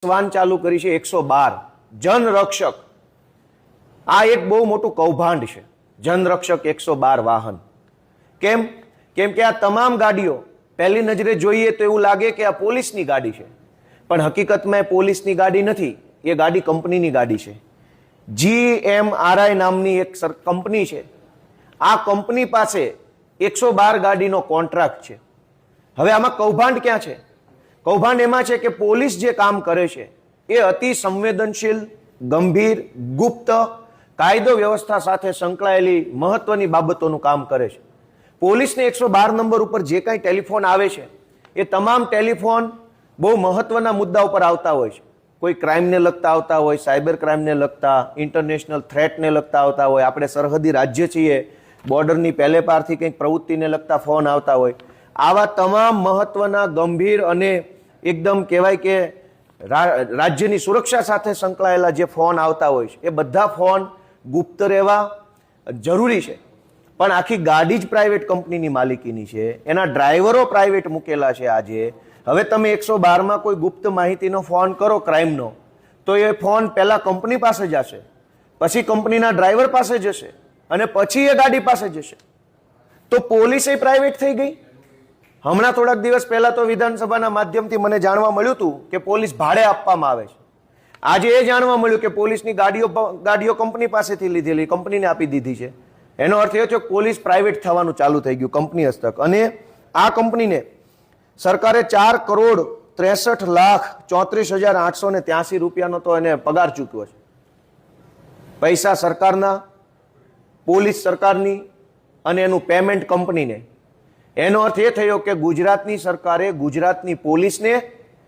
શ્વાન ચાલુ કરી છે 112 જનરક્ષક। આ એક બહુ મોટું કૌભાંડ છે, જનરક્ષક 112 વાહન। કેમ કેમ કે આ તમામ ગાડીઓ પહેલી નજરે જોઈએ તો એવું લાગે કે આ પોલીસની ગાડી છે, પણ હકીકતમાં એ પોલીસની ગાડી નથી, એ ગાડી કંપનીની ગાડી છે। GMRI નામની એક કંપની છે, આ કંપની પાસે 112 ગાડીનો કોન્ટ્રાક્ટ છે। હવે આમાં કૌભાંડ ક્યાં છે? કૌભાંડ એમાં છે કે પોલીસ જે કામ કરે છે એ અતિ સંવેદનશીલ, ગંભીર, ગુપ્ત, કાયદો વ્યવસ્થા સાથે સંકળાયેલી મહત્વની બાબતોનું કામ કરે છે। પોલીસને 112 નંબર ઉપર જે કાંઈ ટેલિફોન આવે છે એ તમામ ટેલિફોન બહુ મહત્વના મુદ્દા ઉપર આવતા હોય છે। કોઈ ક્રાઇમને લગતા આવતા હોય, સાયબર ક્રાઇમને લગતા, ઇન્ટરનેશનલ થ્રેટને લગતા આવતા હોય, આપણે સરહદી રાજ્ય છીએ, બોર્ડરની પહેલે પારથી કંઈક પ્રવૃત્તિને લગતા ફોન આવતા હોય। આવા તમામ મહત્વના, ગંભીર અને એકદમ કહેવાય કે રાજ્યની સુરક્ષા સાથે સંકળાયેલા જે ફોન આવતા હોય છે એ બધા ફોન ગુપ્ત રહેવા જરૂરી છે। પણ આખી ગાડી જ પ્રાઇવેટ કંપનીની માલિકીની છે, એના ડ્રાઈવરો પ્રાઇવેટ મૂકેલા છે। આજે હવે તમે 112માં કોઈ ગુપ્ત માહિતીનો ફોન કરો ક્રાઇમનો, તો એ ફોન પહેલા કંપની પાસે જશે, પછી કંપનીના ડ્રાઈવર પાસે જશે અને પછી એ ગાડી પાસે જશે। તો પોલીસ એ પ્રાઇવેટ થઈ ગઈ। હમણાં થોડાક દિવસ પહેલા તો વિધાનસભાના માધ્યમથી મને જાણવા મળ્યું હતું કે પોલીસ ભાડે આપવામાં આવે છે। આજે એ જાણવા મળ્યું કે પોલીસની ગાડીઓ કંપની પાસેથી લીધેલી, કંપનીને આપી દીધી છે। એનો અર્થ એ છે કે પોલીસ પ્રાઇવેટ થવાનું ચાલુ થઈ ગયું, કંપની હસ્તક। અને આ કંપનીને સરકારે 4,63,34,883 રૂપિયાનો તો એને પગાર ચૂક્યો છે। પૈસા સરકારના, પોલીસ સરકારની અને એનું પેમેન્ટ કંપનીને। એનો અર્થ એ થયો કે ગુજરાતની સરકારે ગુજરાતની પોલીસને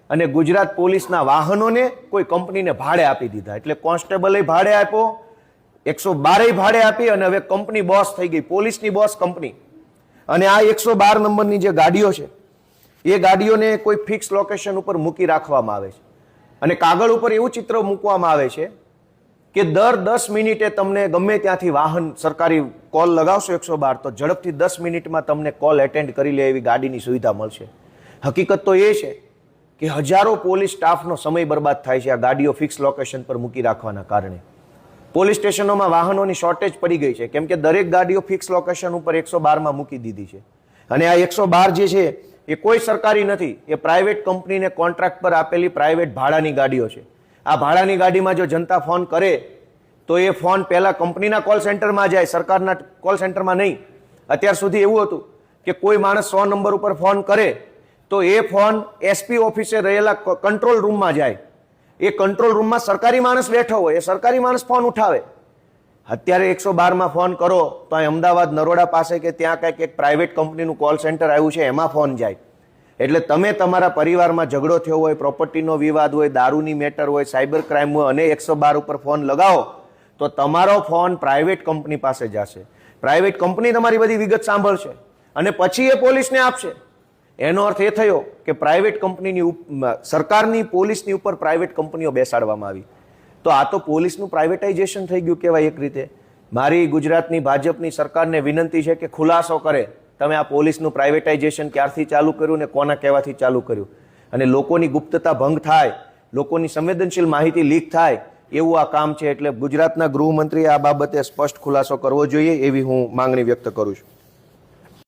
અને ગુજરાત પોલીસના વાહનોને કોઈ કંપનીને ભાડે આપી દીધા। એટલે કોન્સ્ટેબલે ભાડે આપ્યો, 112 ભાડે આપી અને હવે કંપની બોસ થઈ ગઈ, પોલીસની બોસ કંપની। અને આ 112 નંબરની જે ગાડીઓ છે એ ગાડીઓને કોઈ ફિક્સ લોકેશન ઉપર મૂકી રાખવામાં આવે છે અને કાગળ ઉપર એવું ચિત્ર મૂકવામાં આવે છે કે દર 10 મિનિટે તમને ગમે ત્યાંથી વાહન સરકારી કોલ લગાવશો 112 તો ઝડપથી 10 મિનિટમાં તમને કોલ એટેન્ડ કરી લે એવી ગાડીની સુવિધા મળશે। હકીકત તો એ છે કે હજારો પોલીસ સ્ટાફનો સમય બરબાદ થાય છે આ ગાડીઓ ફિક્સ લોકેશન પર મૂકી રાખવાના કારણે। પોલીસ સ્ટેશનોમાં વાહનોની શોર્ટેજ પડી ગઈ છે કેમ કે દરેક ગાડીઓ ફિક્સ લોકેશન ઉપર 112માં મૂકી દીધી છે। અને આ 112 જે છે એ કોઈ સરકારી નથી, એ પ્રાઇવેટ કંપનીને કોન્ટ્રાક્ટ પર આપેલી પ્રાઇવેટ ભાડાની ગાડીઓ છે। આ ભાડાની ગાડીમાં જો જનતા ફોન કરે તો એ ફોન પહેલા કંપનીના કોલ સેન્ટરમાં જાય, સરકારના કોલ સેન્ટરમાં નહીં। અત્યાર સુધી એવું હતું કે કોઈ માણસ 100 નંબર ઉપર ફોન કરે તો એ ફોન SP ઓફિસે રહેલા કંટ્રોલ રૂમમાં જાય, એ કંટ્રોલ રૂમમાં સરકારી માણસ બેઠો હોય, એ સરકારી માણસ ફોન ઉઠાવે। અત્યારે 112માં ફોન કરો તો અમદાવાદ નરોડા પાસે કે ત્યાં કંઈક એક પ્રાઇવેટ કંપનીનું કોલ સેન્ટર આવ્યું છે, એમાં ફોન જાય। એટલે તમે તમારા પરિવારમાં ઝઘડો થયો હોય, પ્રોપર્ટીનો વિવાદ હોય, દારૂની મેટર હોય, સાયબર ક્રાઇમ હોય અને 112 ઉપર ફોન લગાવો તો તમારો ફોન પ્રાઇવેટ કંપની પાસે જશે, પ્રાઇવેટ કંપની તમારી બધી વિગત સાંભળશે અને પછી એ પોલીસને આપશે। એનો અર્થ એ થયો કે પ્રાઇવેટ કંપનીની, સરકારની પોલીસની ઉપર પ્રાઇવેટ કંપનીઓ બેસાડવામાં આવી। તો આ તો પોલીસનું પ્રાઇવેટાઇઝેશન થઈ ગયું કહેવાય એક રીતે। મારી ગુજરાતની ભાજપની સરકારને વિનંતી છે કે ખુલાસો કરે, તમે આ પોલીસનું પ્રાઇવેટાઇઝેશન ક્યારથી ચાલુ કર્યું ને કોના કહેવાથી ચાલુ કર્યું, અને લોકોની ગુપ્તતા ભંગ થાય, લોકોની સંવેદનશીલ માહિતી લીક થાય એવું આ કામ છે। એટલે ગુજરાતના ગૃહમંત્રીએ આ બાબતે સ્પષ્ટ ખુલાસો કરવો જોઈએ એવી હું માંગણી વ્યક્ત કરું છું।